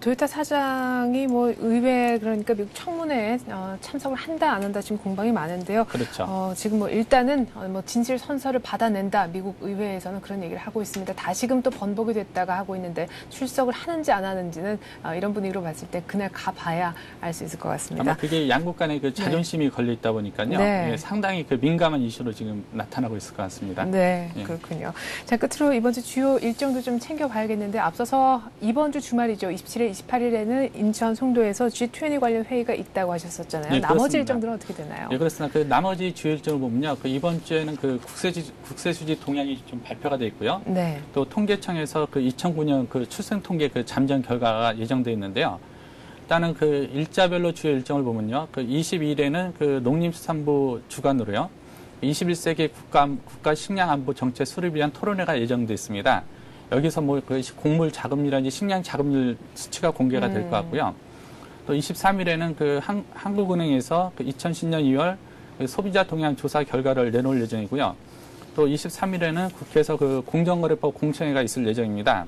도요타 사장이 의회, 그러니까 미국 청문회에 참석을 한다, 안 한다, 지금 공방이 많은데요. 그렇죠. 지금 일단은 진실 선서를 받아낸다, 미국 의회에서는 그런 얘기를 하고 있습니다. 다시금 또 번복이 됐다가 하고 있는데 출석을 하는지 안 하는지는 이런 분위기로 봤을 때 그날 가봐야 알 수 있을 것 같습니다. 아마 그게 양국 간의 그 자존심이 걸려 있다 보니까요. 네. 예, 상당히 그 민감한 이슈로 지금 나타나고 있을 것 같습니다. 네, 예. 그렇군요. 자, 끝으로 이번 주 주요 일정도 좀 챙겨봐야겠는데 앞서서 이번 주 주말이죠. 27일, 28일에는 인천 송도에서 G20 관련 회의가 있다고 하셨었잖아요. 네, 나머지 일정들은 어떻게 되나요? 네, 그렇습니다. 그 나머지 주요 일정을 보면요. 그 이번 주에는 그 국세수지 동향이 좀 발표가 돼 있고요. 네. 또 통계청에서 그 2009년 그 출생 통계 그 잠정 결과가 예정돼 있는데요. 일단은 그 일자별로 주요 일정을 보면요. 그 22일에는 그 농림수산부 주관으로요. 21세기 국가 식량 안보 정책 수립을 위한 토론회가 예정돼 있습니다. 여기서 그 곡물 자급률이라든지 식량 자급률 수치가 공개가 될 것 같고요. 또 23일에는 그 한국은행에서 그 2010년 2월 그 소비자 동향 조사 결과를 내놓을 예정이고요. 또 23일에는 국회에서 그 공정거래법 공청회가 있을 예정입니다.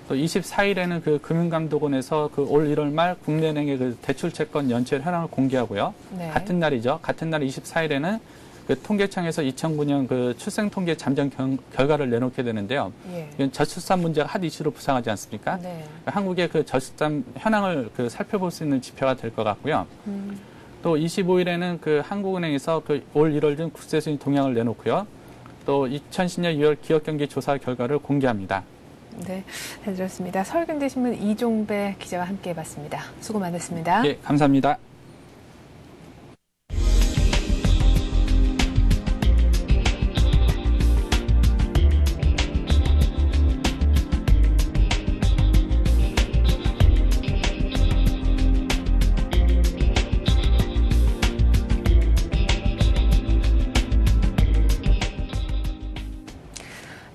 또 24일에는 그 금융감독원에서 그 올 1월 말 국내은행의 그 대출채권 연체율 현황을 공개하고요. 네. 같은 날이죠. 같은 날 24일에는 그 통계청에서 2009년 그 출생통계 잠정 결과를 내놓게 되는데요. 예. 이건 저출산 문제가 핫 이슈로 부상하지 않습니까? 네. 한국의 그 저출산 현황을 그 살펴볼 수 있는 지표가 될 것 같고요. 또 25일에는 그 한국은행에서 그 올 1월 중 국세수지 동향을 내놓고요. 또 2010년 2월 기업경기 조사 결과를 공개합니다. 네, 잘 들었습니다. 서울경제신문 이종배 기자와 함께해봤습니다. 수고 많으셨습니다. 예, 감사합니다.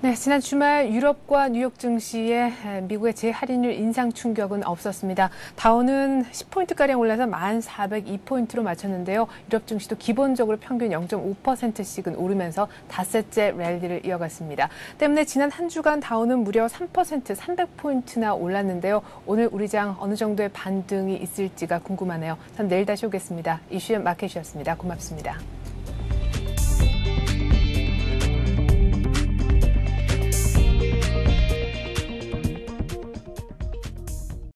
네, 지난 주말 유럽과 뉴욕 증시에 미국의 재할인율 인상 충격은 없었습니다. 다우는 10포인트가량 올라서 1,402포인트로 마쳤는데요. 유럽 증시도 기본적으로 평균 0.5%씩은 오르면서 닷새째 랠리를 이어갔습니다. 때문에 지난 한 주간 다우는 무려 3%, 300포인트나 올랐는데요. 오늘 우리 장 어느 정도의 반등이 있을지가 궁금하네요. 전 내일 다시 오겠습니다. 이슈 마켓이었습니다. 고맙습니다.